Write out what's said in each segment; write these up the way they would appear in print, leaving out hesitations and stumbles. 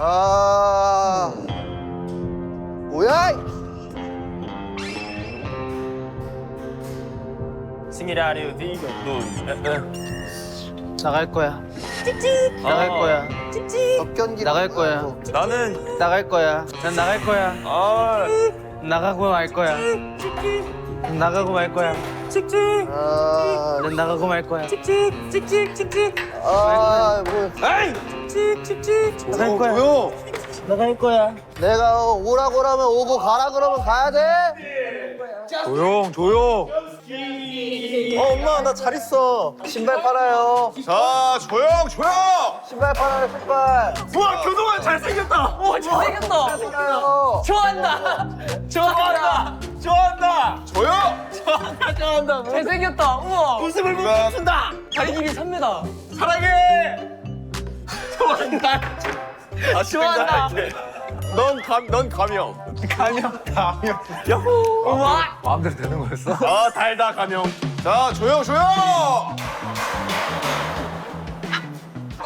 아, 뭐야? 승희라리오 디고 나갈 거야. 찍찍. 나갈 거야. 접견기 나갈 거야. 나는 나갈 거야. 난 나갈 거야. 나가고 말 거야. 나가고 말 거야. 아, 난 나가고 말 거야. 아, 뭐 나갈 거야. 뭐요? 나갈 거야. 내가 오라고 그러면 오고 가라 그러면 가야 돼? 조용. 엄마 나 잘 있어. 신발 팔아요. 자, 조용. 신발 팔아요, 신발. 우와, 교동아 잘생겼다. 오 잘생겼다. 팔아요. 좋아한다. 조용. 잘생겼다. 우와. 웃음을 못 멈춘다. 다리 길이 3m. 사랑해. 좋아한다. 좋아한다. 넌 감염. 우와. 마음대로 되는 거였어? 아, 달다 감염. 자, 조용.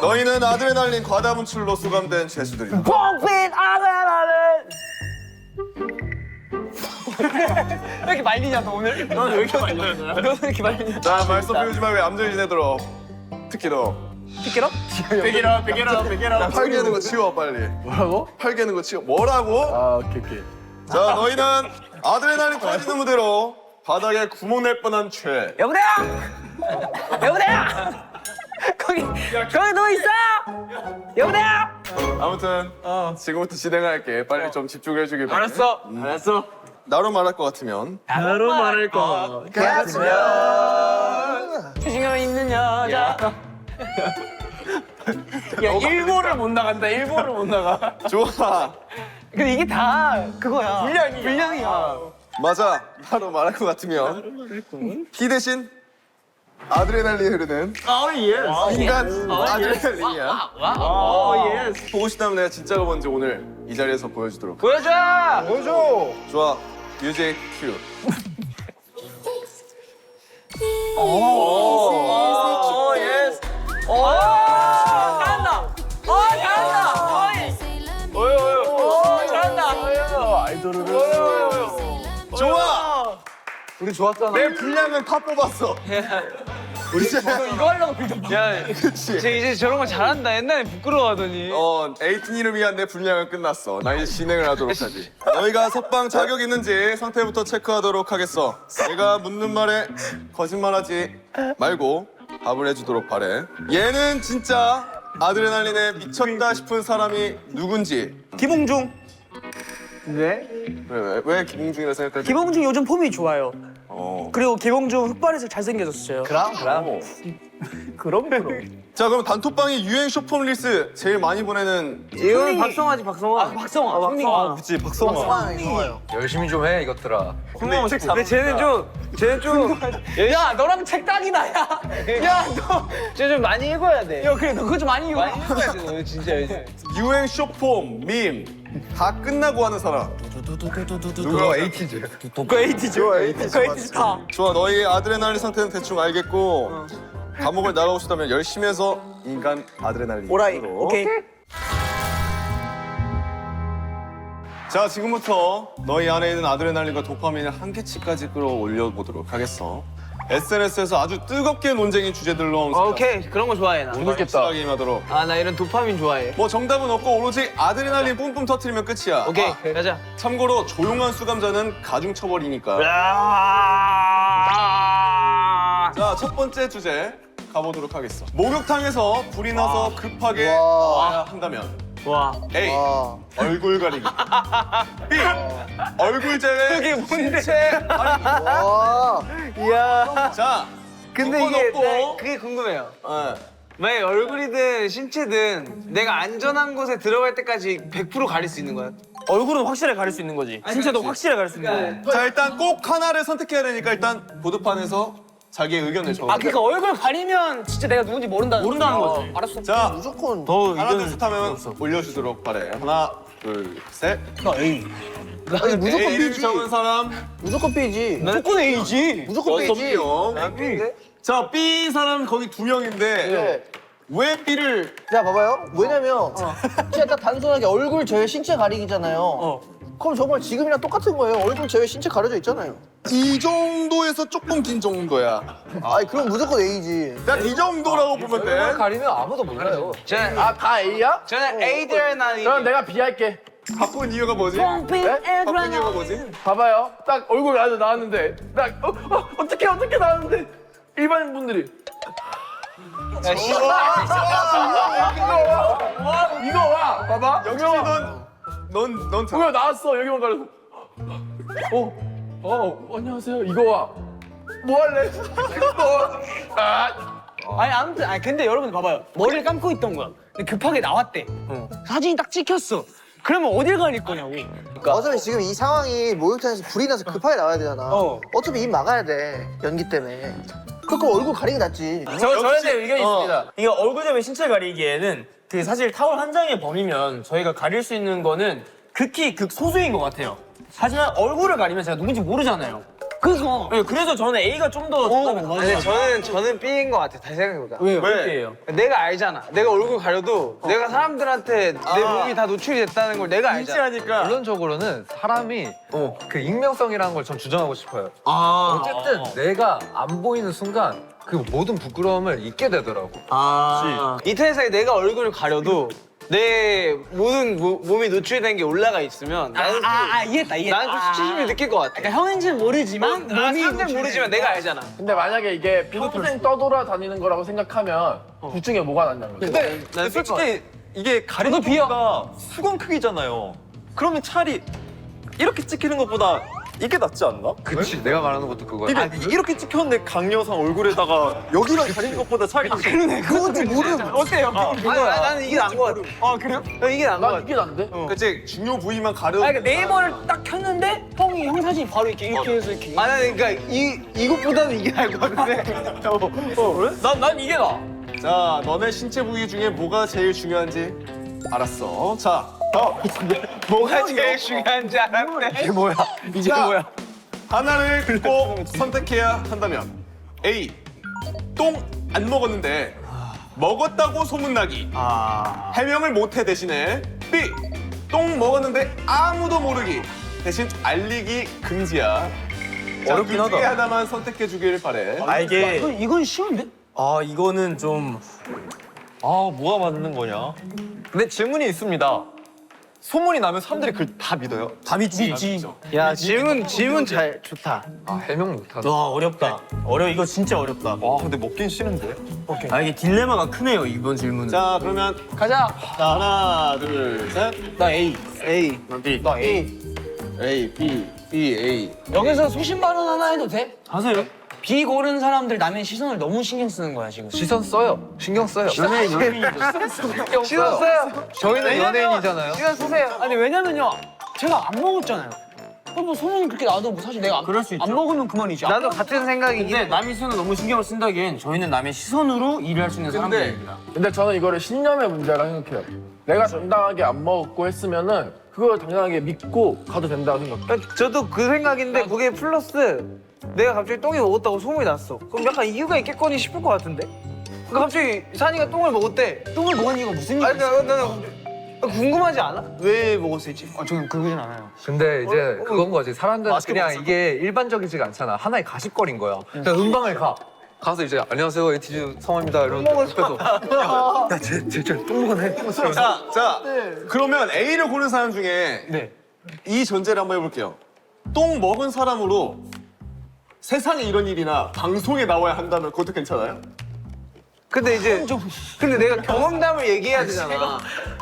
너희는 아드레날린 과다 분출로 수감된 죄수들이다. 펑핀 아드레날린. 왜 이렇게 말리냐 너 오늘? 넌 왜 이렇게 말려? 너 왜 이렇게 말리냐? 자, 말썽 피우지 말고 얌전히 지내도록. 특히 너. 피케로? 베개라. 팔 개는 거 치워 빨리. 뭐라고? 팔 개는 거 치워. 뭐라고? 아, 오케이. 자, 너희는 아드레날린 터지는 무대로 바닥에 구멍 낼 뻔한 죄. 여보세요. 거기 누워 있어. 여보세요. 아무튼 지금부터 진행할게. 빨리 좀 집중해주길 바래. 알았어. 나로 말할 것 같으면 나로 말할 거. 조심감 있는 여자. 야 일본을 못 나간다. 일본을 못 나가. 좋아. 근데 이게 다 그거야. 분량이야. 맞아. 나로 말할 것 같으면 피 대신 아드레날린 흐르는 인간 아드레날린이야. 예스. 보고 싶다면 내가 진짜가 뭔지 오늘 이 자리에서 보여주도록. 보여줘. 좋아. 뮤직 큐. 예스. 잘한다. 잘한다. 좋아. 우리 좋았잖아. 내 분량은 다 뽑았어. 우리 이제 이거 하려고 빌드. 야, 그치. 쟤 이제 저런 거 잘한다. 옛날에 부끄러워하더니. 에이틴이를 위한 내 분량은 끝났어. 나 이제 진행을 하도록 하지. 너희가 석방 자격 있는지 상태부터 체크하도록 하겠어. 내가 묻는 말에 거짓말하지 말고 답을 해주도록 바래. 얘는 진짜 아드레날린에 미쳤다 싶은 사람이 누군지. 기봉중. 왜 기봉중이라 생각할지. 기봉중 요즘 폼이 좋아요. 어. 그리고 기봉중 흑발에서 잘생겨졌어요. 그럼. 자, 그럼 단톡방에 유행 쇼폼 릴스 제일 많이 보내는 이거는 박성화지, 박성화. 박성화. 그치 박성화. 좋아요. 열심히 좀 해, 이것들아. 근데 쟤는 좀 야 너랑 책딱이다 야. 쟤 좀 많이 읽어야 돼. 야 그래 너 그거 좀 많이 읽어. 많이 읽어야 돼, 너 진짜 요즘. 유행 쇼폼 밈 다 끝나고 하는 사람. 누가 에이티즈. 그거 에이티즈. 그거 에이티즈 다. 좋아, 너희 아드레날린 상태는 대충 알겠고 감옥을 나가고 싶다면 열심히 해서 인간 아드레날린. 오라이. 으로. 오케이. 자, 지금부터 너희 안에 있는 아드레날린과 도파민을 한계치까지 끌어올려 보도록 하겠어. SNS에서 아주 뜨겁게 논쟁인 주제들로 오케이, 그런 거 좋아해 나. 재밌겠다. 게임하도록. 아, 나 이런 도파민 좋아해. 뭐 정답은 없고 오로지 아드레날린 뿜뿜 터트리면 끝이야. 오케이, 아, 가자. 참고로 조용한 수감자는 가중 처벌이니까. 자, 첫 번째 주제 가보도록 하겠어. 목욕탕에서 불이 나서 급하게 와. 와야 한다면 와. A. 와. 얼굴 가리기. B. 얼굴 제외. 그게 뭔데? 와. 이야. 자, 근데 두번 이게 없고. 그게 궁금해요. 예. 만약에 얼굴이든 신체든 내가 안전한 곳에 들어갈 때까지 100% 가릴 수 있는 거야? 얼굴은 확실하게 가릴 수 있는 거지. 신체도 확실하게 가릴 수 있는 거야. 자, 일단 꼭 하나를 선택해야 되니까 일단 보드판에서 자기의 의견을 적어. 아 그러니까 얼굴 가리면 진짜 내가 누군지 모른다는 거지. 알았어. 자, 무조건. 더 하나 둘 의견을 셋 하면 올려주도록 바래. 하나, 둘, 셋. 아니, 무조건 A를 B지. 적은 사람 무조건 B지. 무조건 A지. 무조건 B지. 6명. 자, B 사람 거기 2명인데 네. 왜 B를 자, 봐봐요. 왜냐면 진짜 딱 단순하게 얼굴 제외 신체 가리기잖아요. 그럼 정말 지금이랑 똑같은 거예요. 얼굴 제외 신체 가려져 있잖아요. 이 정도에서 조금 긴 정도야. 아니, 그럼 무조건 A지. 난 이 정도라고 보면 얼굴 돼. 가리면 아무도 몰라요. 저는 다 A야? 저는 A들 난 그럼 내가 B 할게. 바꾼 이유가 뭐지? 바꾼 이유가 뭐지? 봐봐요. 딱 얼굴 아주 나왔는데, 어떻게 나왔는데 일반인 분들이 이거 와, 봐봐. 역시 넌 분명 나왔어 여기만 가려서. 안녕하세요. 이거 와. 뭐 할래? 아니 아무튼 아니 근데 여러분 봐봐요. 머리를 감고 있던 거야. 근데 급하게 나왔대. 사진이 딱 찍혔어. 그러면 어딜 가릴 거냐고. 어차피 지금 이 상황이 목욕탕에서 불이 나서 급하게 나와야 되잖아. 어차피 입 막아야 돼. 연기 때문에. 그거 얼굴 가리기 낫지. 저한테 의견이 있습니다. 이게 얼굴 제외 신체 가리기에는 그 사실 타월 한 장의 범위면 저희가 가릴 수 있는 거는 극히 극소수인 것 같아요. 하지만 얼굴을 가리면 제가 누군지 모르잖아요. 그래서 네, 그래서 저는 A가 좀 더 근데 저는 B인 것 같아. 다시 생각해보자. 왜? B예요. 내가 알잖아. 내가 얼굴 가려도 내가 사람들한테 내 몸이 다 노출이 됐다는 걸 내가 알잖아. 신체하니까. 결론적으로는 사람이 그 익명성이라는 걸 전 주장하고 싶어요. 어쨌든 내가 안 보이는 순간 그 모든 부끄러움을 잊게 되더라고. 인터넷상에 내가 얼굴을 가려도 내 모든 몸이 노출된 게 올라가 있으면 나는 이해했다. 나는 좀 수치심을 느낄 것 같아. 그러니까 형인지는 모르지만 몸이 사람들은 모르지만 내가 알잖아. 근데 만약에 이게 평생 떠돌아다니는 거라고 생각하면 둘 중에 뭐가 낫냐는 거지. 난 솔직히 이게 가리는 비가 수건 크기잖아요. 그러면 차라리 이렇게 찍히는 것보다 이게 낫지 않나? 그치, 내가 말하는 것도 그거야. 이렇게 찍혔는데 강여상 얼굴에다가 여기만 가리는 것보다 차라리 그건지 모름. 어때요? 나는 이게 나은 것 같아. 아 그래요? 이게 나은 것 난 같아. 이게 난데? 그치, 중요 부위만 가려. 그러니까 네이버를 딱 켰는데 형 사진이 바로 이렇게 해서 이렇게. 나는 그러니까 이것보다는 이게 나을 것 같은데. 난 이게 나. 자, 너네 신체 부위 중에 뭐가 제일 중요한지 알았어. 자, 뭐가 제일 중요한지 알았네. 이게 뭐야? 이게 뭐야? 하나를 꼭 선택해야 한다면 A. 똥 안 먹었는데 먹었다고 소문나기. 해명을 못해 대신에 B. 똥 먹었는데 아무도 모르기. 대신 알리기 금지야. 어렵긴 둘 중에 하다. 하나만 선택해 주길 바래. 아 이게 이건 쉬운데? 아 이거는 좀 뭐가 맞는 거냐? 근데 질문이 있습니다. 소문이 나면 사람들이 그걸 다 믿어요? 다 믿지. 야 질문 잘 좋다. 해명 못하다. 와 어렵다. 이거 진짜 어렵다. 와 근데 먹긴 싫은데. 아 이게 딜레마가 크네요 이번 질문은. 자, 그러면 가자. 자, 하나, 둘, 셋. 나 A. 나 A, B, A. 여기서 소신 발언 하나 해도 돼? 하세요. 비 고른 사람들 남의 시선을 너무 신경 쓰는 거야 지금. 시선 써요. 신경 써요. 신경 시선 써요. 저희는 연예인이잖아요. 시선 쓰세요. 아니 왜냐면요, 제가 안 먹었잖아요. 뭐 소문이 그렇게 나도 뭐 사실 내가 그럴 수 있죠. 안 먹으면 그만이지. 나도 같은 생각이긴 근데 해. 남의 시선을 너무 신경을 쓴다기엔 저희는 남의 시선으로 일을 할 수 있는 사람들입니다. 근데 저는 이거를 신념의 문제라 생각해요. 내가 당당하게 안 먹었고 했으면은 그걸 당당하게 믿고 가도 된다고 생각해. 저도 그 생각인데 그게 플러스 내가 갑자기 똥이 먹었다고 소문이 났어. 그럼 약간 이유가 있겠거니 싶을 것 같은데? 그러니까 갑자기 산이가 똥을 먹었대. 똥을 먹은 이유가 무슨 이유가 있어? 나는 궁금하지 않아? 왜 먹었을지? 저는 그러진 않아요. 근데 이제 그건 거지. 사람들은 그냥 이게 일반적이지가 않잖아. 하나의 가십거리인 거야. 그냥 음방을 가서 이제 안녕하세요 에이티즈 성화입니다 이러면 옆에서 야쟤똥 먹었네. 자, 그러면 A를 고른 사람 중에 이 전제를 한번 해볼게요. 똥 먹은 사람으로 세상에 이런 일이나 방송에 나와야 한다면 그것도 괜찮아요? 근데 내가 경험담을 얘기해야 되잖아.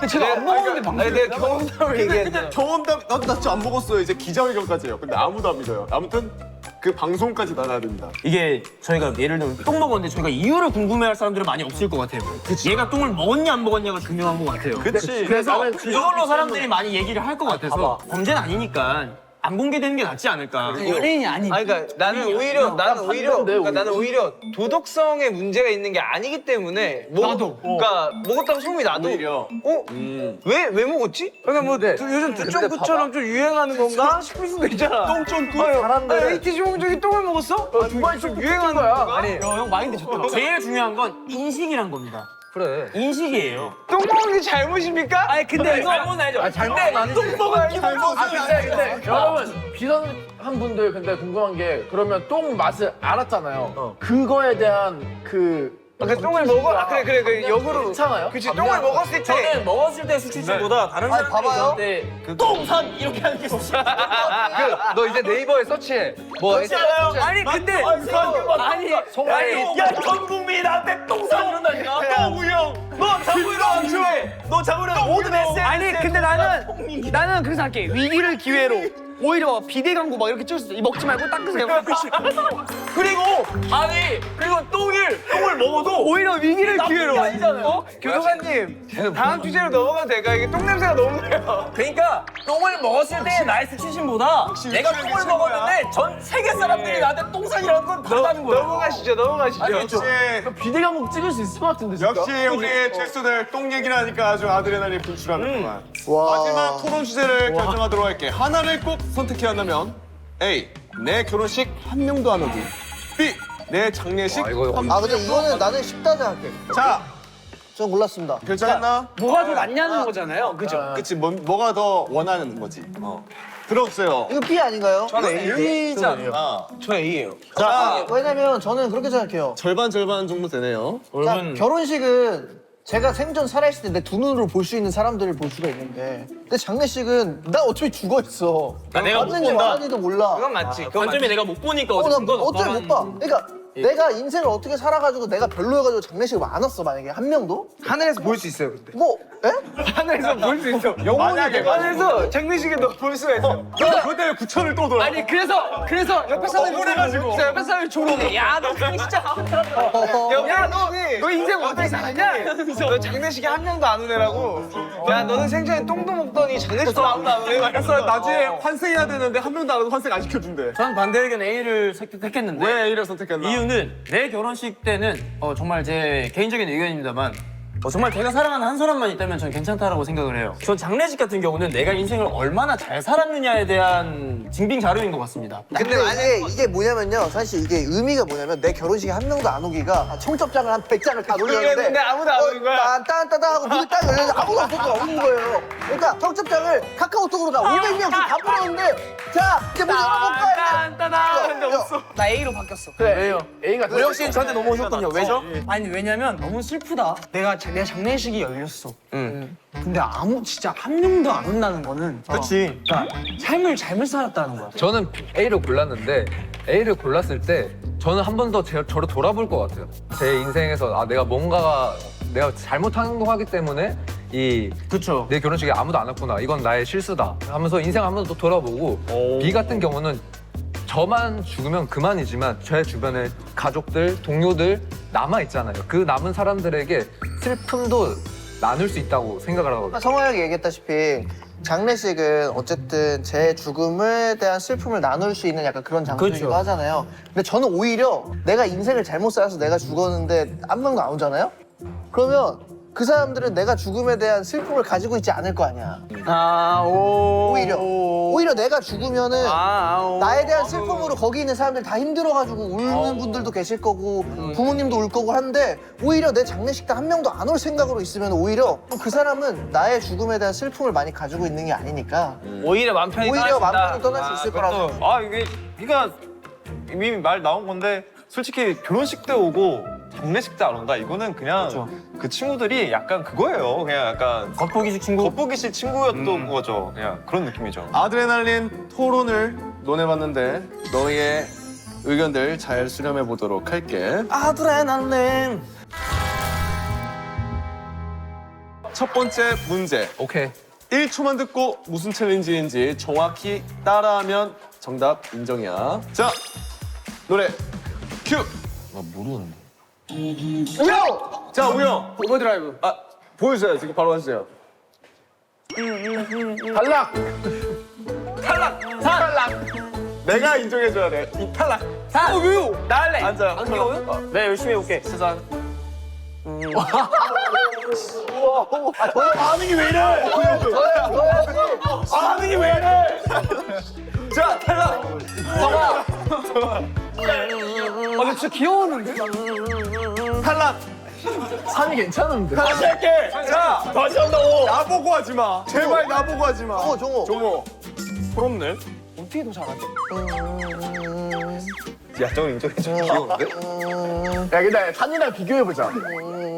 제가 안 먹었는데 방금. 아니 내가 경험담을 얘기해야 돼. 경험담 나도 안 먹었어요. 이제 기자회견까지 해요. 근데 아무도 안 믿어요. 아무튼 그 방송까지 나가야 됩니다. 이게 저희가 예를 들면 똥 먹었는데 저희가 이유를 궁금해할 사람들은 많이 없을 것 같아요. 얘가 똥을 먹었냐 안 먹었냐가 중요한 것 같아요. 그치. 그래서 이걸로 사람들이 많이 얘기를 할 것 같아서 범죄는 아니니까 안 공개되는 게 낫지 않을까. 연예인이 아니. 아니 그러니까 나는 오히려 도덕성에 문제가 있는 게 아니기 때문에 나도. 그러니까 먹었다고 소문이 나도 오히려. 왜 먹었지? 그러니까 뭐 요즘 두쫑구처럼 좀 유행하는 건가 싶을 수도 있잖아. 똥쫑구? 사람들 에이티즈 홍종이 똥을 먹었어? 두바이 좀 유행하는 거야. 아니 형 마인드 좋다. 제일 중요한 건 인식이란 겁니다. 그래. 인식이에요. 똥 먹는 게 잘못입니까? 아니 근데 잘못 알죠. 잘못은 아니지. 똥 먹은 기분 근데 여러분 비선한 분들 근데 궁금한 게 그러면 똥 맛을 알았잖아요. 그거에 대한 그 똥을 먹어? 그래 역으로 괜찮아요? 그치 똥을 먹었을 때 저는 먹었을 때 수치심보다 다른 아니, 사람들이 봐봐요. 저한테 그 똥산 이렇게 하는 게 수치. 너 이제 네이버에 서치해. 뭐 아니 근데 아니 야 전 국민이 나한테 똥산 이런다니까. 똥우영 너 자고이랑 좋아해. 너 자고이랑 모든 SNS. 아니 근데 나는 그래서 할게. 위기를 기회로. 오히려 비대 광고 막 이렇게 찍었어. 이 먹지 말고 닦으세요. 그리고 똥을 먹어도 오히려 위기를 기회로. 아니잖아요. 교도관님 다음 주제로 넘어가도 될까요? 이게 똥 냄새가 너무 나요. 그러니까 똥을 먹었을 때의 나의 수치심보다 내가 똥을 먹었는데 전 세계 사람들이 나한테 똥산이라는 건 다르다는 거야. 넘어가시죠. 역시 비대감목 찍을 수 있을 것 같은데 진짜. 역시 우리 최수들 똥 얘기를 하니까 아주 아드레날린 분출하는구만. 와. 마지막 토론 주제를 결정하도록 할게. 하나를 꼭 선택해야 한다면 A. 내 결혼식 한 명도 안 오기. B. 내 장례식 이거 아 근데 이거는 나는 쉽다 생각해. 자, 전 몰랐습니다. 결정했나? 뭐가 더 낫냐는 거잖아요. 그죠? 그치, 뭐가 더 원하는 거지. 들어보세요. 이거 B 아닌가요? A지 않나? 저 A예요. 자, 왜냐면 저는 그렇게 생각해요. 절반 정도 되네요. 자, 결혼식은 제가 생전 살아있을 때 내 두 눈으로 볼 수 있는 사람들을 볼 수가 있는데 내 장례식은 나 어차피 죽어 있어. 내가 못 왔는지 본다. 왔는지도 몰라. 그건 맞지. 관점이 내가 못 보니까 나 어쨌든 그건 어차피 못 봐. 그러니까 내가 인생을 어떻게 살아가지고 내가 별로여가지고 장례식을 안 왔어 만약에 한 명도? 하늘에서 볼 수 있어요, 근데. 뭐? 에? 하늘에서 볼 수 있어. 만약에 하늘에서 장례식에 너 볼 수가 있어. 그것 때문에 9천을 또 돌아. 아니 그래서 옆에 사람이 억울해가지고. 옆에 사람이 조롱해. 야너 진짜. 야, 너 인생 어떻게 살았냐? 너 장례식에 한 명도 안 오네라고. 야, 너는 생전에 똥도 먹더니 장례식도 아무도 안 오네. 그래서 나중에 환생해야 되는데 한 명도 안 와서 환생 안 시켜준대. 저는 반대 의견 A를 택했는데 왜 A를 선택했나? 이유는 내 결혼식 때는 정말 제 개인적인 의견입니다만 정말 제가 사랑하는 한 사람만 있다면 저는 괜찮다라고 생각을 해요. 전 장례식 같은 경우는 내가 인생을 얼마나 잘 살았느냐에 대한 증빙 자료인 것 같습니다. 근데 이게 뭐냐면요. 사실 이게 의미가 뭐냐면 내 결혼식에 한 명도 안 오기가 청첩장을 한 100장을 다 돌렸는데 근데 아무도 안 오는 거야. 딴딴따다 하고 문이 딱 열렸는데 아무도 없는 거예요. 그러니까 청첩장을 카카오톡으로 다 500명 다 보냈는데 자 이제 문 열어볼까? 딴따다 근데 없어. 나 A로 바뀌었어. 그래 A가 우영 씨는 저한테 넘어오셨군요. 왜죠? 아니 왜냐면 너무 슬프다. 내 장례식이 열렸어. 근데 진짜 한 명도 안 온다는 거는 그렇지. 그러니까 삶을 잘못 살았다는 거야. 저는 A를 골랐는데 A를 골랐을 때 저는 한 번 더 저를 돌아볼 것 같아요. 제 인생에서 내가 잘못한 행동하기 때문에 그렇죠. 내 결혼식에 아무도 안 왔구나. 이건 나의 실수다. 하면서 인생 한 번 더 돌아보고 B 같은 경우는 저만 죽으면 그만이지만 제 주변에 가족들, 동료들 남아 있잖아요. 그 남은 사람들에게 슬픔도 나눌 수 있다고 생각을 하거든요. 성화 형이 얘기했다시피 장례식은 어쨌든 제 죽음에 대한 슬픔을 나눌 수 있는 약간 그런 장소이기도 그렇죠. 하잖아요. 근데 저는 오히려 내가 인생을 잘못 살아서 내가 죽었는데 한 명도 안 오잖아요? 그러면 그 사람들은 내가 죽음에 대한 슬픔을 가지고 있지 않을 거 아니야. 오히려 내가 죽으면은 나에 대한 슬픔으로 거기 있는 사람들 다 힘들어가지고 우는 분들도 계실 거고 부모님도 울 거고 한데 오히려 내 장례식 때 한 명도 안 올 생각으로 있으면 오히려 그 사람은 나의 죽음에 대한 슬픔을 많이 가지고 있는 게 아니니까 오히려 맘 편히 오히려 떠날 수 있다. 마음 편히 떠날 수 있을 거라고. 이게 그러니까 이미 말 나온 건데 솔직히 결혼식 때 오고 장례식 때 안 온다 이거는 그냥 그 친구들이 약간 그거예요. 그냥 약간 겉보기식 친구. 겉보기식 친구였던 거죠. 그냥 그런 느낌이죠. 아드레날린 토론을 논해봤는데 너희의 의견들 잘 수렴해 보도록 할게. 아드레날린. 첫 번째 문제. 오케이. 1초만 듣고 무슨 챌린지인지 정확히 따라하면 정답 인정이야. 자, 노래 큐. 나 모르는데. 우영! 자, 우영. 오버드라이브. 아, 보여주세요. 지금 바로 하세요. 탈락. 내가 인정해줘야 돼. 이 탈락. 왜요? 나 할래. 앉아요. 안겨워요? 네, 열심히 해볼게. 세상. 반응이 왜 이래? 반응이 왜 이래? 자, 탈락. 근데 진짜 귀여웠는데? 탈락. 산이 괜찮은데. 다시 할게. 자, 다시 한다고. 나보고 하지 마. 제발 나보고 하지 마. 종호. 종호. 부럽네. 어떻게 더 잘하지? 야, 저 인정해줘. 귀여운데? 야 근데 산이랑 비교해보자.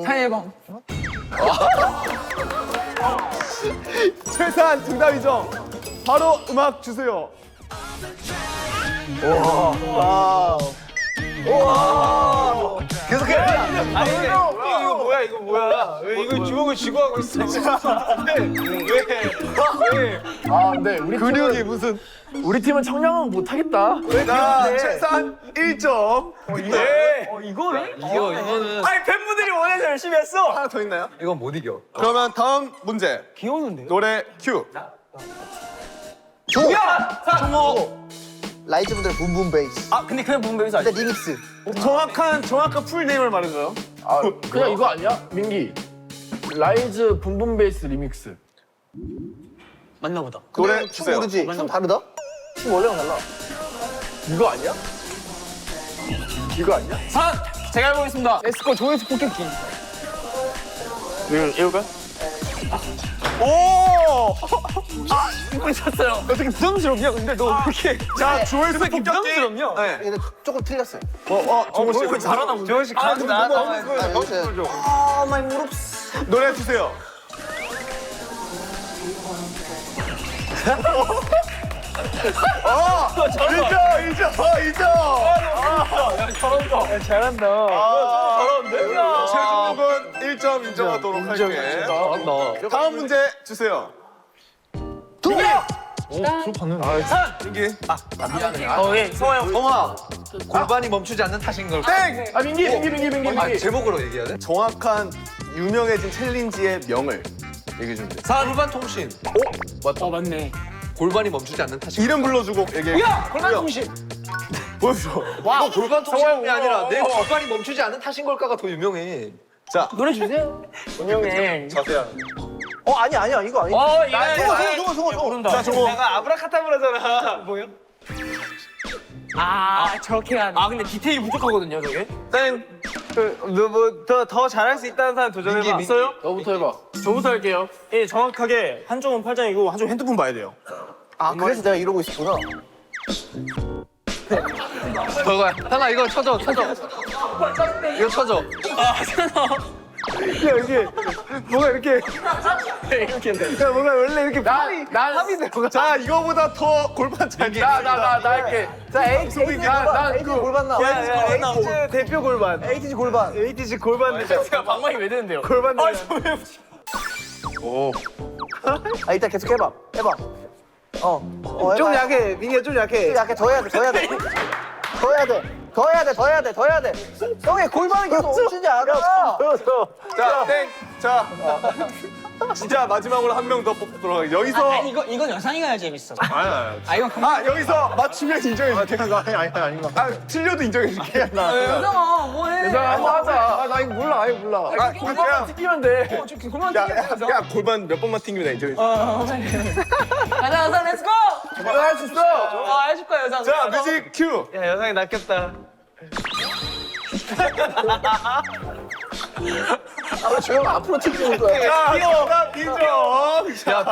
산의 방. 최산 정답이죠. 바로 음악 주세요. 계속해. 아니 이거 뭐야 이거 뭐야? 왜 이거 주먹을 쥐고 하고 있어? 왜? 아 근데 우리 근육이 팀은 무슨. 우리 팀은 청량은 못하겠다. 자, 최산 1점. 이거는 아니 팬분들이 원해서 열심히 했어. 하나 더 있나요? 이건 못 이겨. 그러면 다음 문제. 귀여웠는데? 노래 큐. 종호. 종호. 라이즈 분들의 붐붐 베이스. 아, 근데 그냥 보면 여기서 근데 리믹스. 정확한 풀 네임을 말해줘요. 아 그냥 이거 아니야? 민기. 라이즈 붐붐 베이스 리믹스. 맞나 보다. 노래 춤 주세요. 모르지? 춤 다르다? 춤 원래랑 달라. 이거 아니야? 이거 아니야? 산! 제가 해보겠습니다. 에스코 조회수 폭격기. 이거가? 오! 이거 쳤어요. 어떻게 부담스럽냐? 근데 너 그렇게 자, 조회수 폭격기. 부담스럽냐? 네. 근데 조금 틀렸어요. 종호 씨. 뭐 잘하나 보네. 조현씨 가만히 아, 여기서 노래 주세요. 잘한다. 최종욱은 1점 인정하도록 할게. 잘한다. 다음 문제 주세요. 민기. 예, 성화 형. 성아, 골반이 멈추지 않는 탓인 걸. 땡! 아 민기. 아, 제목으로 얘기해야 돼? 정확한 유명해진 챌린지의 명을 얘기해 주면 돼. 골반 통신. 어 맞네. 골반이 멈추지 않는 탓인 이름 불러주고 얘기해. 골반 통신. 보여줘. 와, 골반 통신이 아니라 내 골반이 멈추지 않는 탓인 걸까가 더 유명해. 자, 노래 주세요. 운영해. 자세한. 아니야. 이거 아니야. 종호. 모른다. 자, 종호. 내가 아브라카타브라잖아. 뭐야? 저렇게 하는. 아, 근데 디테일이 부족하거든요, 저게. 땡. 너뭐더 잘할 수 있다는 사람 도전해봐. 있어요? 너부터 해봐. 저부터 할게요. 예, 정확하게 한쪽은 팔짱이고 한쪽은 핸드폰 봐야 돼요. 아, 그래서 내가 이러고 있었구나. 저거야. 하나 이거 쳐줘. 이거 쳐줘. 야 이게 뭐가 이렇게 야 뭔가 원래 이렇게 난 자, 이거보다 더 골반 잘 나 할게. 자, 에이티즈 골반 나와. 에이티즈 대표 골반. 에이티즈 골반. 에이티즈 골반. 제가 방망이 왜 되는데요? 골반. 아, 이따 계속 해봐. 해봐. 좀 해봐. 약해. 민기가 좀 약해. 좀 약해. 더 해야 돼. 형의 골반이 계속 멈추지 않아. 자, 땡. 자, 진짜 마지막으로 한 명 더 뽑도록 하겠습니다. 여기서 이건 여상이가 해야 재밌어. 여기서 맞추면 인정해줄게. 아니. 틀려도 인정해줄게. 여상아 뭐해? 자 한번 하자. 나 이거 몰라. 골반 튀기면 돼. 야, 골반 몇 번만 튕기면 인정해줄게. 가자 여상 렛츠고. 너 할 수 있어. 해줄 거야 여상. 자, 뮤직 큐. 야 여상이 낚였다. 조용 앞으로 튀기는 거야. 자, 정답 인정. 야,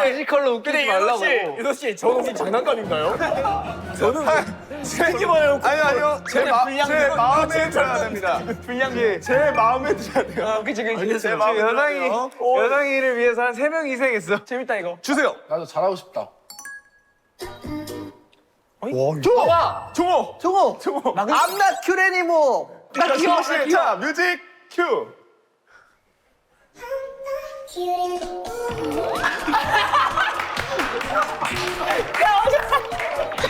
피지컬로 웃기지 말라고. 유도 씨, 저 혹시 장난감인가요? 책임어요. 아니요. 제 마음에 들어야 됩니다. 불량기. 제 마음에 들어야 돼요. 제 마음에 들어야 여상이를 위해서 한 3명 희생했어. 재밌다 이거. 주세요. 나도 잘하고 싶다. 종호. I'm not cute anymore. 자, 종호 씨. 자, 뮤직 큐. Cute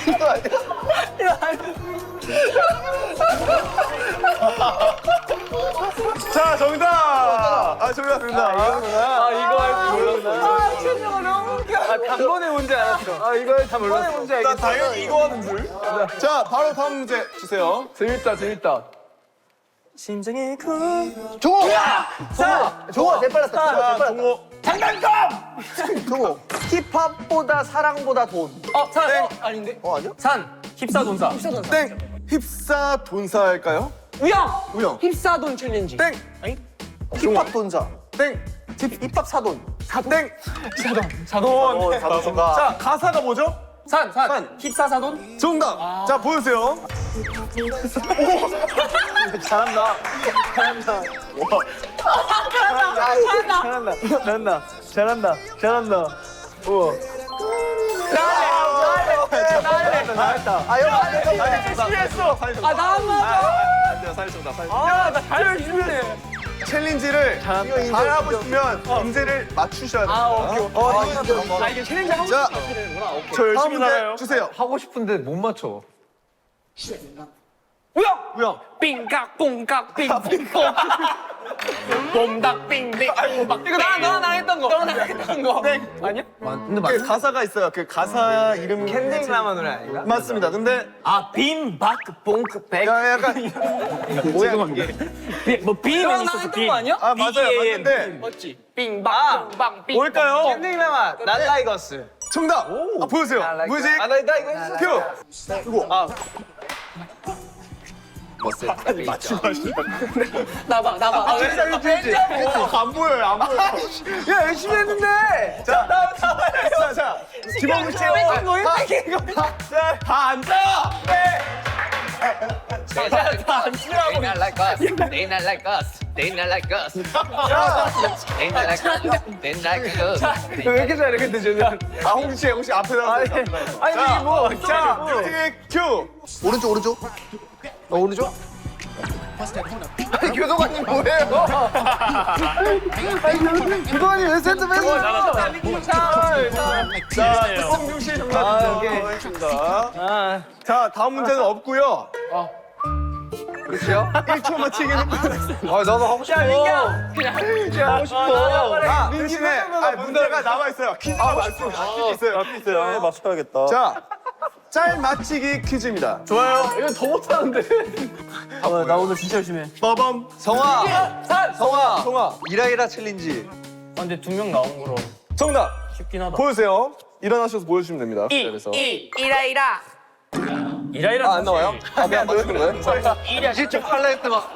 이거 아니야? 자, 정답! 아, 정답입니다. 이거 할 줄 몰랐어. 단번에 뭔지 알았어. 이거 다 몰랐어. 뭔지 나 당연히 이거 하는 줄. 자, 바로 다음 문제 주세요. 재밌다 재밌다. 심장의 쿵. 종호! 종호 제일 빨랐다. 자, 제일 빨랐다. 종호. 종호. 힙합보다 사랑보다 돈. 산. 아닌데? 아니야? 산. 힙사돈사. 땡! 힙사 돈사일까요? 우영! 우영. 힙사돈 챌린지. 땡! 힙합 돈사. 땡! 힙합 사돈. 땡! 사돈. 사돈가. 자, 가사가 뭐죠? 산. 힙사사돈. 정답! 자, 보여주세요. 잘한다. 우와. 아, 여기 실수했어! 나한 번. 잘 주네. 챌린지를 잘하고 싶으면 문제를 맞추셔야 됩니다. 이게 챌린지 하고 자, 저 열심히 다음 문제 살아요. 주세요. 하고 싶은데 못 맞춰. 우영! 삥깍 뽕깍 삥뽕 봄닥 삥삥 이거 나 했던 거. 나 했던 거. 아니야? 근데 그 가사가 있어요. 그 가사 이름 캔딩 라마 노래 아닌가? 맞습니다. 근데 빔바크 봉크 백. 약간 뭐야 이게? 뭐 빔은 나 있었어. 했던 거 아니야? 아 맞아요. 맞는데 맞지? 삥방 삥방 삥. 뭘까요? 캔딩 라마 날라이거스. 정답. 아, 보여주세요. 뮤직 나 이거 했어. 큐. 나봐. 안 보여요. 안 보여. 야 열심히 했는데. 자, 김원우 씨. 뺏긴 거야? 다 앉아. They not like us. They not like us. They not like us. They not like us. They not like us. 왜 이렇게 잘해 근데 저는. 아 혹시 앞에 나가서. 아니 이게 뭐? 자, 뮤직 큐. 오른쪽. 오른쪽? 교도관님 뭐예요? 교도관님 왜 센터 뺐어요? 자, 박성중 씨 정답입니다. 자, 다음 문제는 없고요. 그렇죠? 1초 맞히기는 나도 하고 싶어. 하고 싶어. 대신에 문제가 남아 있어요. 퀴즈가 있어요. 맞춰야겠다. 자, 짤 맞히기 퀴즈입니다. 좋아요. 이건 더 못하는데. 나 오늘 진짜 열심히 해. 빠밤. 성화. 이라이라 챌린지. 근데 2명 나온 거로 정답. 쉽긴 하다. 보여주세요. 일어나셔서 보여주시면 됩니다. 그래서. 이라이라. 안 나와요? 아, 그냥 보여주는 거예요? 실제 팔라이트 막.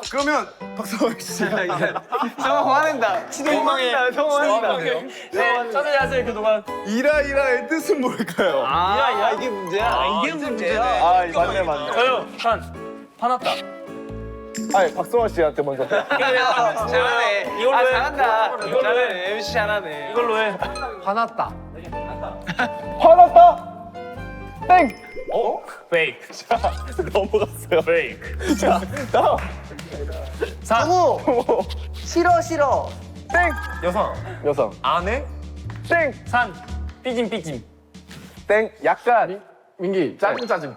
그러면 박성화 씨. 정말 화낸다. 실망해. 화낸다. 네, 천천히 하세요 그동안. 이라이라의 뜻은 뭘까요? 야 이게 문제야. 이게 문제야. 아, 맞네. 저요. 화났다. 아니, 박성화 씨한테 먼저. 잘하네. 이걸로 해. 잘한다. 이걸로 잘하네. MC 잘하네. 이걸로 해. 화났다. 화났다. 땡. 페이크. 넘어갔어요. 페이크. 자, 다음. 종호. 싫어. 여성. 안에 땡. 산. 삐짐. 땡. 약간. 민기 짜증.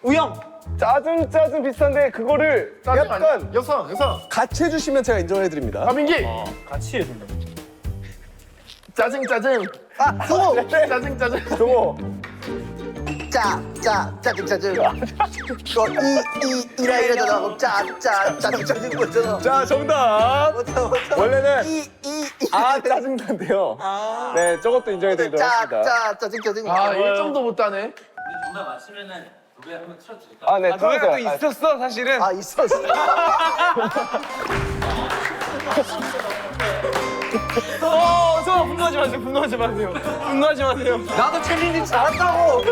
우영! 짜증 비슷한데 그거를 짜증 약간 아니야? 여성. 같이 해주시면 제가 인정해드립니다. 아 민기. 같이 해준다. 짜증. 아, 종호. 짜증. 종호. 짜증. 이라이라잖아. 짜증 거잖아. 자, 정답. 원래는 이 짜증난데요. 네, 저것도 인정해드리도록 하겠습니다. 짜증. 아 1점도 못 따네. 아, 네, 노래가 또 있었어 사실은. 아, 있었어. 분노하지 마세요. 나도 챌린지 잘한다고.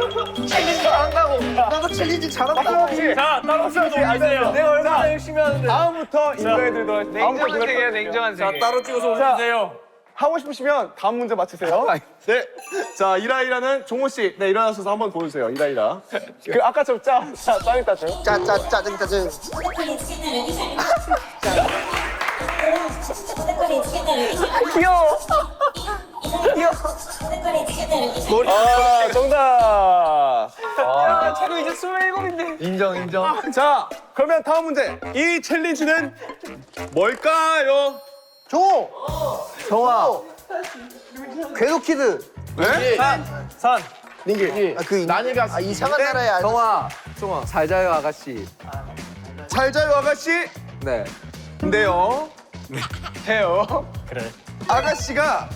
나도 챌린지 잘한다고. 자, 따로 찍어서 올리세요. 내가 얼마나 열심히 하는데. 다음부터 인정해드리도록 하겠습니다. 냉정한 세계야 냉정한 세계. 따로 찍어서 올리세요. 하고 싶으시면 다음 문제 맞히세요. 네. 자, 이라이라는 종호 씨. 네, 일어나셔서 한번 보여주세요. 이라이라. 그 아까처럼 짜증 따죠. 짜증. 아, 정답. 제가 이제 27인데. 인정. 자, 그러면 다음 문제. 이 챌린지는 뭘까요? 종호. 정아. 궤도키드. 네? 산. 민기. 그 난이가 이상한 나라의 아저씨. 정아, 잘 자요 아가씨. 잘 자요 아가씨. 네. 근데요. 해요. 그래. 아가씨가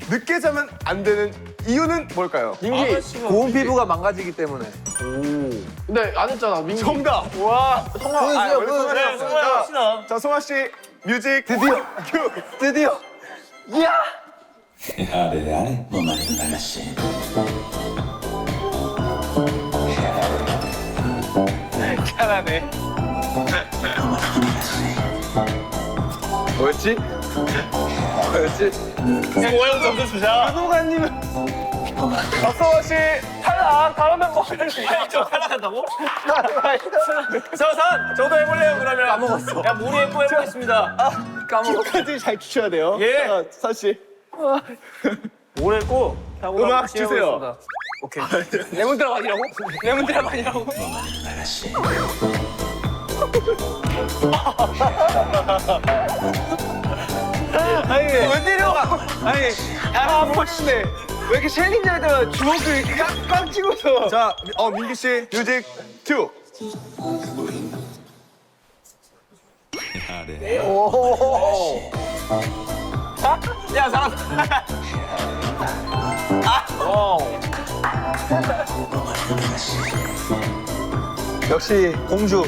늦게 자면 안 되는 이유는 뭘까요? 민기, 고운 피부가 망가지기 때문에. 근데 안 했잖아, 민기. 정답. 와. 보여주세요, 우리 보여주세요. 송아 씨. 자, 송아 씨 뮤직 드디어 큐. 드디어. 아래 뭐 말든 아가씨 잘하네. 뭐였지? 뭐였지? 오영 점수 주자. 누가님은 박성화 씨. 탈락. 다음 멤버를 좀 탈락한다고? 산. 저도 해볼래요 그러면. 까먹었어. 야 무리 했고 해보겠습니다. 끝까지 잘 주셔야 돼요. 예. 자, 사 씨. 무리 했고. 음악 주세요. 오케이. 레몬 드랍 아니라고? 레몬 드랍 아니라고? 아가씨 아니 왜 때려? 아니 야 멋있네. 왜 이렇게 챌린지 할 때마다 주먹을 이렇게 꽉 찍어서. 자, 민기 씨 뮤직 큐. 야 사람. 역시 공주.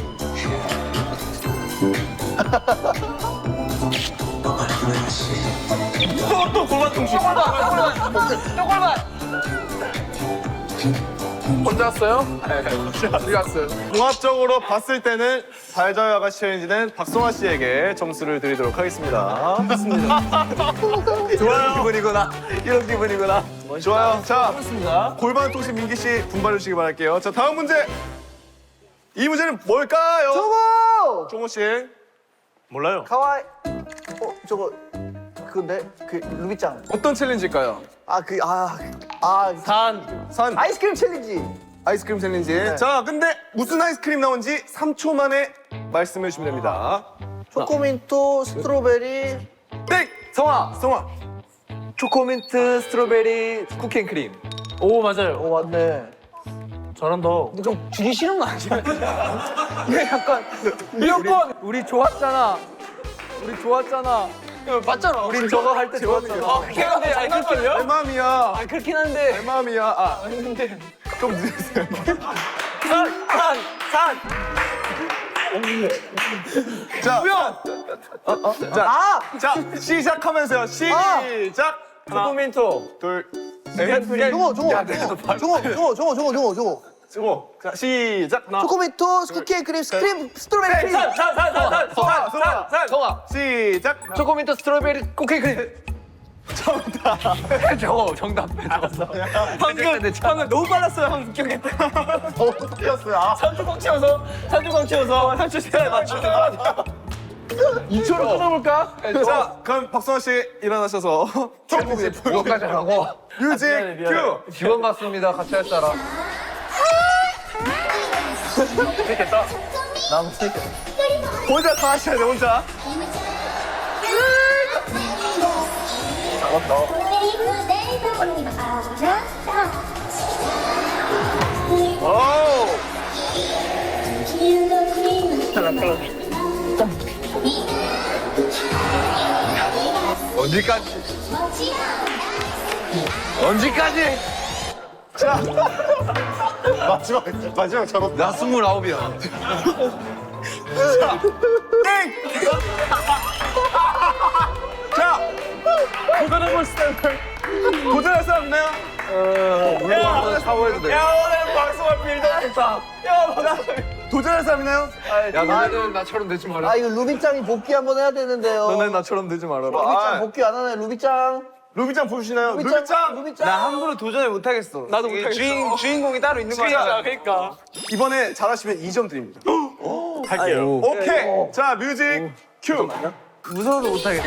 또 골반 통신. 혼자 왔어요? 우리 왔어요. 종합적으로 봤을 때는 잘 자요 아가씨 챌린지는 박성화 씨에게 점수를 드리도록 하겠습니다. 좋아요. 기분이구나. 이런 기분이구나. 좋아요. 자, 골반 통신 민기 씨 분발해 주시기 바랄게요. 자, 다음 문제. 이 문제는 뭘까요? 종호. 종호 씨. 몰라요. 가와이. 저거 그건데 그 루비짱. 어떤 챌린지일까요? 산. 아이스크림 챌린지. 아이스크림 챌린지. 자, 근데 무슨 아이스크림 나온지 3초 만에 말씀해 주시면 됩니다. 초코민트, 스트로베리. 땡! 성아, 성화. 초코민트, 스트로베리, 쿠키앤크림. 오 맞아요. 맞네. 잘한다. 좀 주기 싫은 거 아니야? 이게 약간 무조건 우리 좋았잖아. 우리 좋았잖아. 맞잖아. 우리 저거 할 때 좋았잖아. 그렇긴 한데 아니 내 그렇긴 마음이야. 아니 그렇긴 한데 내 마음이야. 아, 근데 좀 늦으세요. 산 자, 자, 시작하면서요. 시작. 하나, 초코민트 둘, 셋. 종호. 쓰고. 자, 시작. 하나, 초코민트, 쿠키앤크림, 스트로베리 크림. 성화. 시작. 초코민트, 스트로베리, 쿠키앤크림. 정답. 저거 정답. 방금 너무 빨랐어요. 방금 기억했다. 틀렸어요. 산주 꽉 채워서 산주 세라 맞추세요. 2초로 끊어볼까? 자, 그럼 박성화 씨 일어나셔서 이거까지 하고. 뮤직 큐. 지원 받습니다. 같이 할 사람. 혼자 다 하셔야 돼, 혼자. 오! 언제까지? 언제까지? 자, 마지막 저렇다. 나 29이야. 땡! 자, 도전해볼 사람 있나요? 물건 사고해도 돼. 야 오늘 박수가 빌드했다. 도전할 사람 있나요? 야, 너네는 나처럼 되지 마라. 아 이거 루비짱이 복귀 한번 해야 되는데요. 너네 나처럼 되지 말아라. 루비짱 복귀 안 하네. 루비짱. 루비짱 보여주시나요? 루비짱! 나 함부로 도전을 못 하겠어. 나도 못하겠어. 주인공이 따로 있는 거야. 그러니까. 이번에 잘하시면 2점 드립니다. 할게요. 오케이. 자, 뮤직 큐. 무서워서 못 하겠어.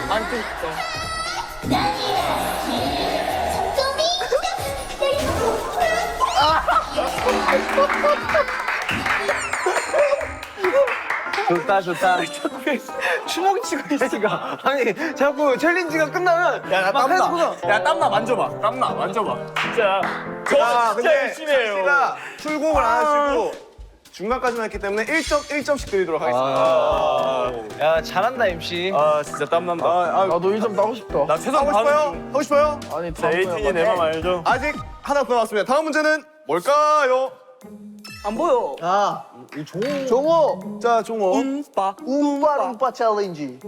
좋다 좋다. 추억 치고 있으니까 아니 자꾸 챌린지가 끝나면 야, 막 땀나. 해보자. 야, 땀나. 만져봐. 땀나. 만져봐. 진짜. 자, 진짜 열심히 해요. 씨가 출국을 안 하시고 중간까지만 했기 때문에 1.1점씩 드리도록 하겠습니다. 야 잘한다 MC. 아, 진짜 땀난다. 나도 1점 따고 싶다. 나 최선 하고 싶어요? 하고 싶어요? 아니 에이틴이 내 맘 알죠? 아직 하나 더 남았습니다. 다음 문제는 뭘까요? 안 보여. 아, 종호. 자, 종호. 움빠 챌린지.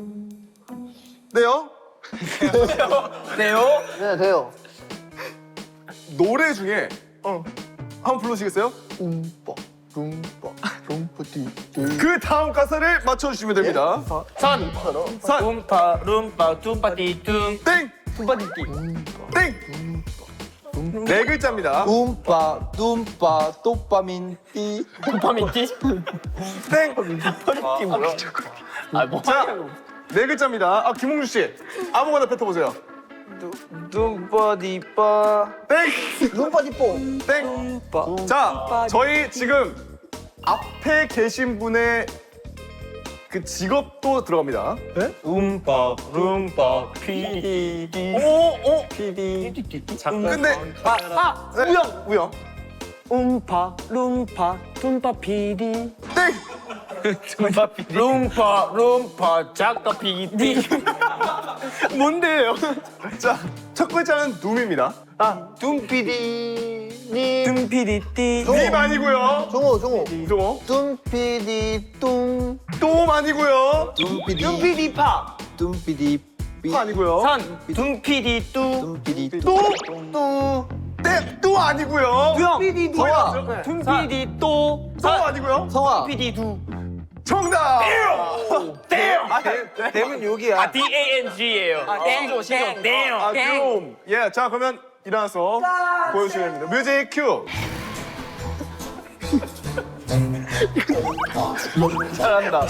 네요. 네요? 네, 돼요. 노래 중에 한번 불러주시겠어요? 움빠 rumpa 그 다음 가사를 맞춰주시면 됩니다. 산. 산. 룸파, 룸파, 둠파디둠. 땡! 둠바디띠. 땡! 네 글자입니다. 움빠 둠빠 또빠민띠. 둠파민티? 땡! 아, 뭐. 자, 네 글자입니다. 아, 김홍주 씨. 아무거나 뱉어보세요. 둠바디빠. 땡! 룸빠디뽀. 땡! 자, 저희 지금 앞에 계신 분의 그 직업도 들어갑니다. 룸파, 룸파, 피디. 오! 피디. 근데, 네. 우영. 움파 룸파 둠파 피디. 땡! 룸파, 룸파, 작가 피디. 뭔데요? 자, 첫 글자는 둠입니다. 둠피디님. 둠피디띠. 님 아니고요. 종호. 종호. 둠피디 뚱. 똥 아니고요. 둠피디파. 파 아니고요. 산, 둠피디 뚜. 땡! 또 아니고요. 둠피디 성아. 둠피디 또. 또 아니고요. 성아. 둠피디 두. 정답! 대문 여기야. DANG예요. 땡, 땡, 땡. 아, 좀. 예, 자, 그러면 일어나서 보여주시면 됩니다. 뮤직 큐. 잘한다.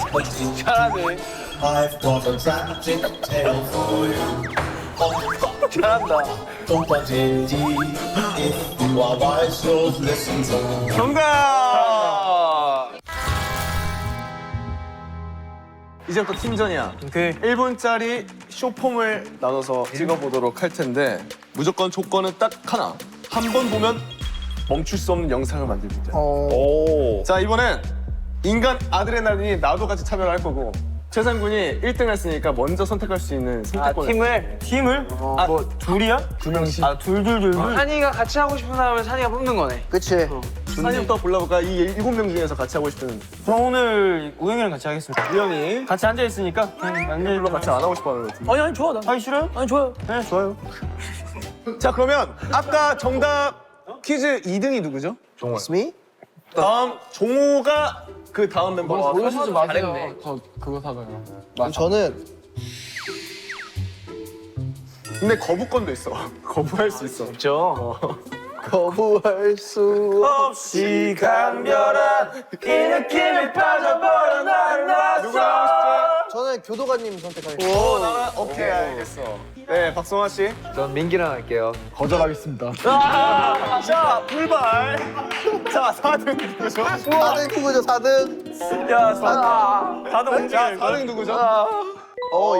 잘하네. I've got a tragic tale for you. 잘한다. Don't put it deep. If you are wise, so listen to me. 정답! 이제부터 팀전이야. 오케이. 1분짜리 쇼폼을 나눠서 찍어보도록 할 텐데 무조건 조건은 딱 하나. 한 번 보면 멈출 수 없는 영상을 만들자. 자, 이번엔 인간 아드레날린이 나도 같이 참여를 할 거고 최상 군이 1등 했으니까 먼저 선택할 수 있는 선택권을. 팀을? 아, 뭐 둘이야? 두 명씩. 아, 둘. 산이가 같이 하고 싶은 사람은 산이가 뽑는 거네. 그치. 산이부터 골라볼까? 이 7명 중에서 같이 하고 싶은 그럼 오늘 우영이랑 같이 하겠습니다. 우영이. 같이 앉아 있으니까 그냥 별로 같이 안 하고 싶어하는 것 같은데. 아니 좋아. 나. 아니 싫어요? 아니 좋아요. 네 좋아요. 자, 그러면 아까 정답 퀴즈 2등이 누구죠? 스미? 다음 종호가 그 다음 멤버로 보여주지 마세요. 저 그거 사줘요. 저는 근데 거부권도 있어. 거부할 수 있어. 거부할 수 없이 강렬한 이 느낌에 빠져버려 나를 놨어. 저는 교도관님 선택하겠습니다. 오, 나는 오케이, 알겠어. 네, 박성화 씨. 전 민기랑 할게요. 거절하겠습니다. 자, 불발. 자, 4등 누구죠? 4등 누구죠? 4등. 야, 다들 자, 4등 누구죠?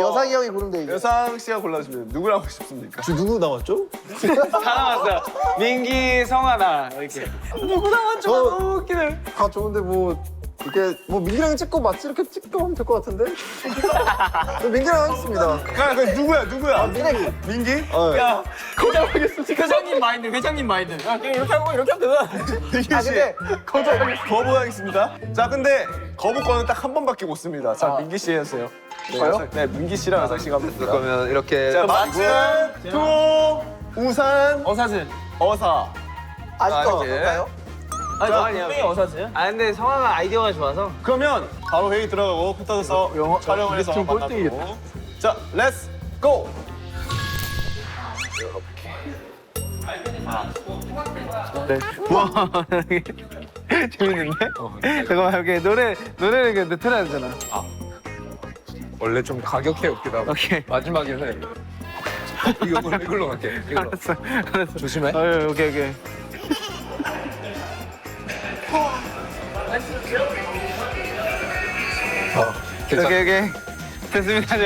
여상이 형이 고르면 돼, 이제. 여상 씨가 골라주시면 누구를 하고 싶습니까? 누구 남았죠? 다 남았어. 민기, 성하나 이렇게. 너무 웃기네. 다 좋은데 뭐 이렇게 뭐 민기랑 찍고 마치 이렇게 찍고 하면 될 것 같은데? 민기랑 하겠습니다. 야, 그 누구야? 민기. 민기? 야, 회장님 마인드. 야, 그냥 이렇게 하면 되잖아. 민기 씨. 근데 거부하겠습니다. 자, 근데 거부권은 딱 한 번밖에 못 씁니다. 자, 민기 씨 해주세요. 네, 민기 씨랑 여상 씨가 하면 됩니다. 그러면 이렇게 자, 마츠, 투, 우산, 어사진. 어사. 아직도 이렇게. 할까요? 아니, 분명히 어사진. 아 근데 성하가 아이디어가 좋아서. 그러면 바로 회의 들어가고 흩어져서 촬영을 해서 만나고. 자, 렛츠 고! 재밌는데? 잠깐만 여기 노래를 근데 틀어야 되잖아. 원래 좀 가격해 웃기다. 오케이. 마지막에는 이걸로 갈게. 이걸로. 조심해. 오케이. 오케이. 됐습니다.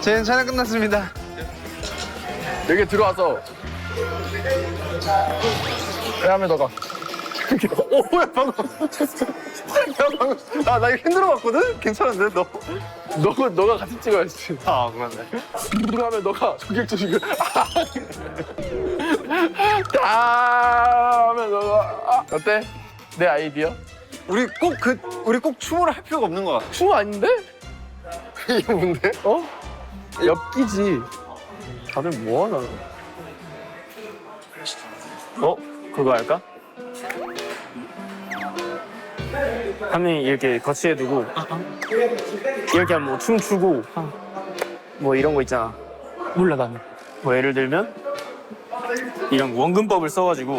저희는 촬영 끝났습니다. 여기 들어와서 왜냐면 너가 오야 방금. 나 이거 힘들어 봤거든. 괜찮은데 너? 너가 같이 찍어야지. 아 그런데. 하면 너가 저격 주시고 다 하면 너가 어때? 내 아이디어? 우리 꼭 춤을 할 필요가 없는 것 같아. 춤 아닌데? 이게 뭔데? 어? 엽기지. 다들 뭐하나? 그거 할까? 한 명이 이렇게 거치해 두고 이렇게 하면 뭐 춤추고 뭐 이런 거 있잖아. 몰라 나는. 뭐 예를 들면 이런 원근법을 써가지고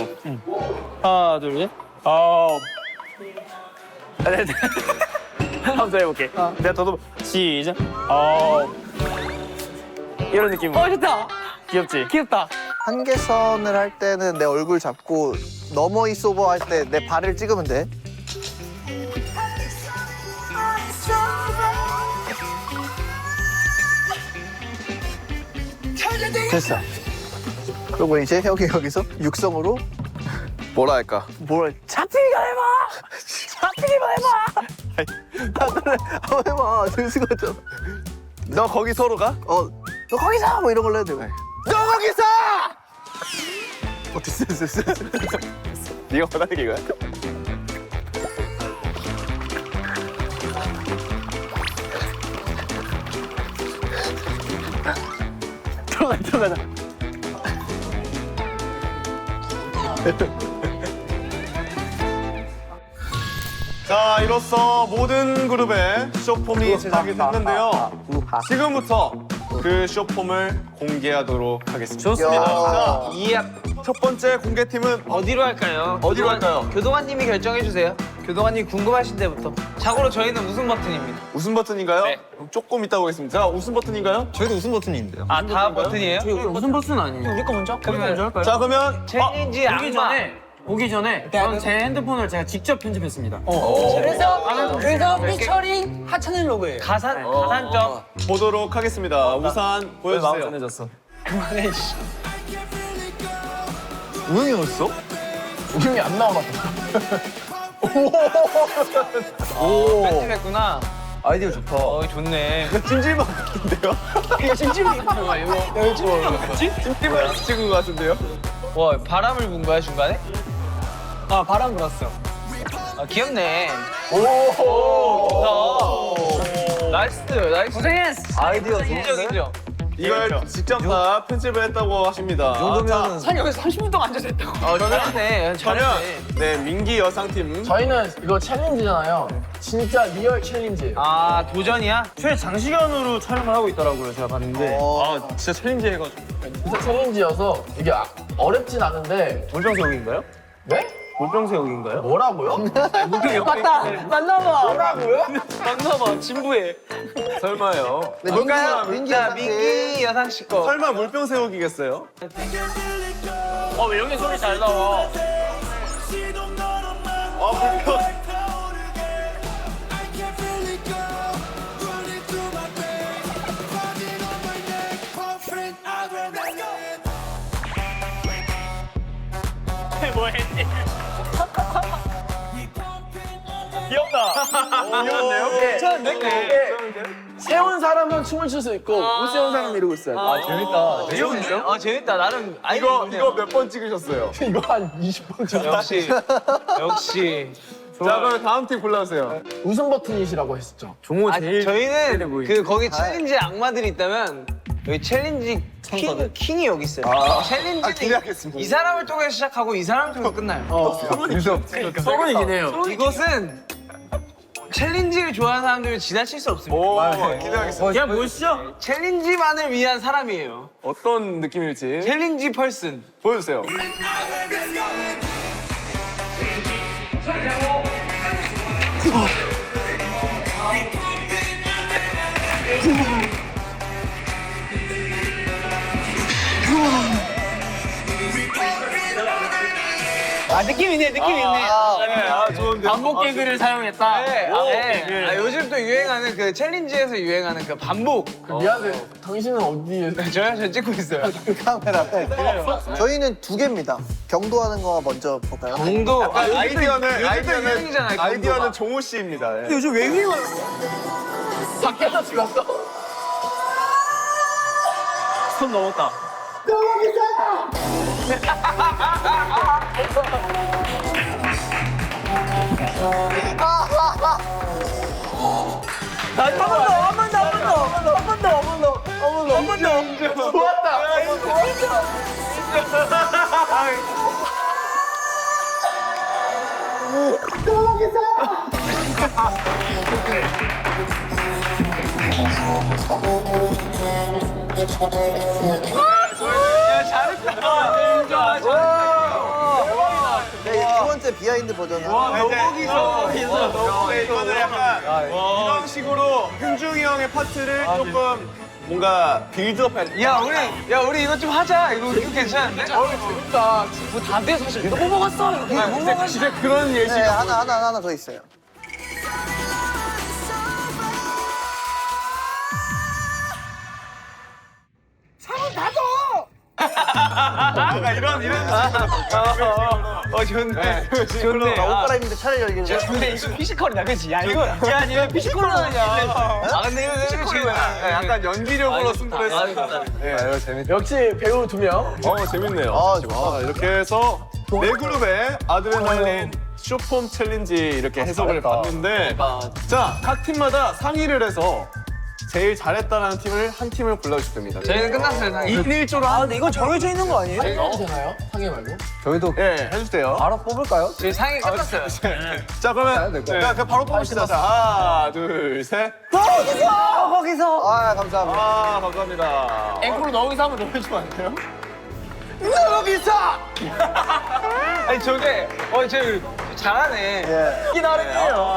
하나 둘 셋. 한번 더 해볼게. 내가 더도 시작. 이런 느낌으로. 좋다. 귀엽지? 귀엽다. 한계선을 할 때는 내 얼굴 잡고 너머 이스 오버 할 때 내 발을 찍으면 돼. 됐어. 그리고 이제 형이 여기서 육성으로 뭐라 할까? 뭘 잡히기만 해봐. 잡히기만 해봐. 한번 해봐. 들쓰거든. 너 거기 서로 가? 너 거기서 뭐 이런 걸로 해도 돼. 너 거기서! 됐어. 네가 원하는 게 이거야? 들어가자. 자, 이로써 모든 그룹의 쇼폼이 제작이 됐는데요. 지금부터 그 쇼폼을 공개하도록 하겠습니다. 좋습니다. 자, 이야. 첫 번째 공개팀은 어디로 할까요? 어디로 할까요? 교동환님이 결정해 주세요. 교동환님 궁금하신 데부터. 참고로 저희는 웃음 버튼입니다. 웃음 버튼인가요? 네. 조금 이따 보겠습니다. 자, 웃음 버튼인가요? 저희도 웃음 버튼인데요. 다 버튼이에요? 무슨 버스는 아니에요. 우리 거 먼저. 그러면 자, 그러면 챌린지 악마. 보기 전에 저는 제 핸드폰을 제가 직접 편집했습니다. 그래서 피처링 하찮은 로그예요. 가산점. 보도록 하겠습니다. 우산 보여주세요. 전해졌어. 우영이었어? 웃음이 안 나와. 편집했구나. 아이디어 좋다. 좋네. 찜질방 같은데요? 찜질방 찍은 것 같은데요? 와, 바람을 분 거야, 중간에? 바람 불었어. 귀엽네. 오, 좋다. 나이스. 고생했어. 아이디어 인정. 이걸 직접 다 편집을 했다고 하십니다. 정도면 산 여기서 30분 동안 앉아서 했다고. 잘했네. 그러면 네, 민기 여상팀 저희는 이거 챌린지잖아요. 진짜 리얼 챌린지예요. 아, 도전이야? 최장시간으로 촬영을 하고 있더라고요. 제가 봤는데. 아, 진짜 챌린지 해가지고 진짜 챌린지여서 이게 어렵진 않은데 몰병새우인가요? 네? 몰병새우인가요? 뭐라고요? 맞다. 만나봐. 뭐라고요? 만나봐, 진부해. 설마요? 네, 민기 자, 여상팀. 민기 여상 씨 거. 설마 물병 세우기겠어요? 왜 여기 소리 잘 나와? 물병 뭐 했니? 귀엽다. 귀여운데요? 세운 사람은 춤을 출 수 있고 못 세운 사람은 이러고 있어요. 재밌다. 재밌네. 재밌다. 나름 이거 몇 번 찍으셨어요? 이거 한 20번 전. 역시. 자, 그럼 다음 팀 골라주세요. 웃음 버튼이시라고 했었죠. 종호 저희는 그 거기 챌린지 악마들이 있다면 여기 챌린지 킹이 여기 있어요. 챌린지는 기대하겠습니다. 이 사람을 통해서 시작하고 이 사람을 통해서 끝나요. 서른이긴 해요. 이것은 챌린지를 좋아하는 사람들은 지나칠 수 없습니다. 오, 기대하겠습니다. 야, 뭐시죠? 챌린지만을 위한 사람이에요. 어떤 느낌일지 챌린지 펄슨. 보여주세요. 아 느낌 있네 느낌 있네. 좋은데. 반복 개그를 사용했다. 네. 요즘 또 유행하는 그 챌린지에서 유행하는 그 반복. 미안해. 당신은 어디에? 저요? 저 찍고 있어요. 카메라 앞에. 저희는 2개입니다. 경도하는 거 먼저 볼까요? 공도 아이디어는 공도가. 종호 씨입니다. 예. 요즘 왜 유행을? 밖에서 찍었어. 손 넘었다. 네, 두 번째 비하인드 버전은 이거는 약간 이런 식으로 현중이 형의 파트를 조금 뭔가 빌드업할 야 우리 이거 좀 하자. 이거 괜찮은데? 재밌다. 다돼 사실. 이거 뭐 먹었어? 이거 뭐 먹었어? 진짜 그런 예시. 네, 하나 더 있어요. 좋네. 옷 갈아입는데 차를 열기로. 근데 이거 피지컬이다, 그치? 야 이거 이거 피지컬로 하냐? 아 근데 이거 피지컬이야. 약간 연기력으로 승부를 했습니다. 이거 재밌다. 역시 배우 2명. 재밌네요. 좋아. 이렇게 해서 네 그룹의 아드레날린 쇼폼 챌린지 이렇게 해석을 봤는데 자, 각 팀마다 상의를 해서 제일 잘했다라는 팀을 한 팀을 골라주시면 됩니다. 저희는 끝났어요, 상이. 1일조로 한 근데 이거 정해져 있는 거 아니에요? 되나요? 상해 말고? 저희도 예, 해주세요. 바로 뽑을까요? 저희 상이 끝났어요. 자, 그러면 그냥 바로 뽑읍시다. 자, 하나, 둘, 셋. 거기서. 아, 감사합니다. 아, 감사합니다. 앵콜로 너기서 한번 넣어주면 안 돼요? 아니 저게 쟤 잘하네.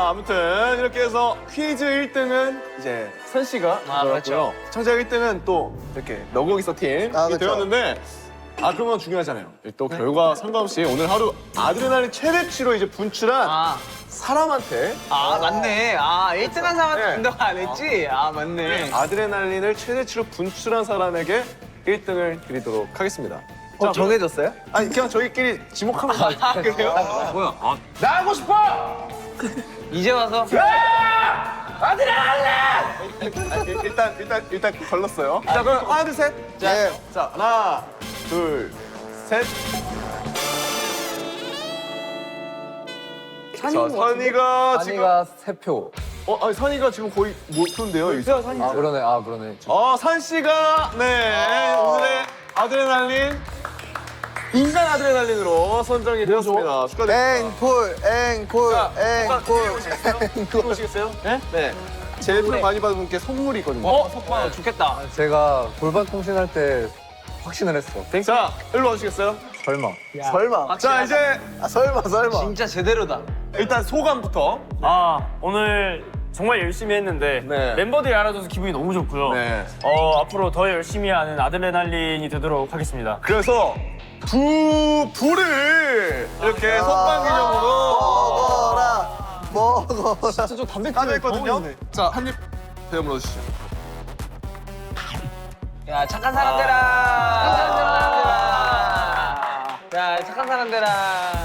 아무튼 이렇게 해서 퀴즈 1등은 이제 선 씨가 들었고요. 시청자 1등은 또 이렇게 너거기서 팀이 그렇죠. 되었는데 그런 건 중요하잖아요. 또 결과 상관없이 오늘 하루 아드레날린 최대치로 이제 분출한 사람한테 맞네. 1등한 사람한테 준다고 안 했지? 맞네. 아드레날린을 최대치로 분출한 사람에게 1등을 드리도록 하겠습니다. 자, 정해졌어요? 아니 그냥 저희끼리 지목하면 그래요? 나가고 싶어! 이제 와서? 일단 걸렀어요. 자, 그럼 하나, 둘, 셋. 자, 하나, 둘, 셋. 자, 선이가 지금 한이가 3표. 아니 선이가 지금 거의 못 표인데요. 아 그러네. 산 씨가 오늘의 아드레날린 인간 아드레날린으로 선정이 되었습니다. 축하드립니다. 앵콜. 오시겠어요? 네. 제일 표 많이 받은 분께 선물이 있거든요. 좋겠다. 제가 골반 통신할 때 확신을 했어. 자, 일로 와주시겠어요? 설마. 설마. 자, 이제 설마. 진짜 제대로다. 일단 소감부터. 오늘 정말 열심히 했는데 네. 멤버들이 알아줘서 기분이 너무 좋고요. 네. 앞으로 더 열심히 하는 아드레날린이 되도록 하겠습니다. 그래서 불을 이렇게 선빵 기념으로 먹어라. 진짜 좀 담백했거든요. 자, 한 입 베어 물어주시죠. 야 착한 사람들아. 자 착한 사람들아.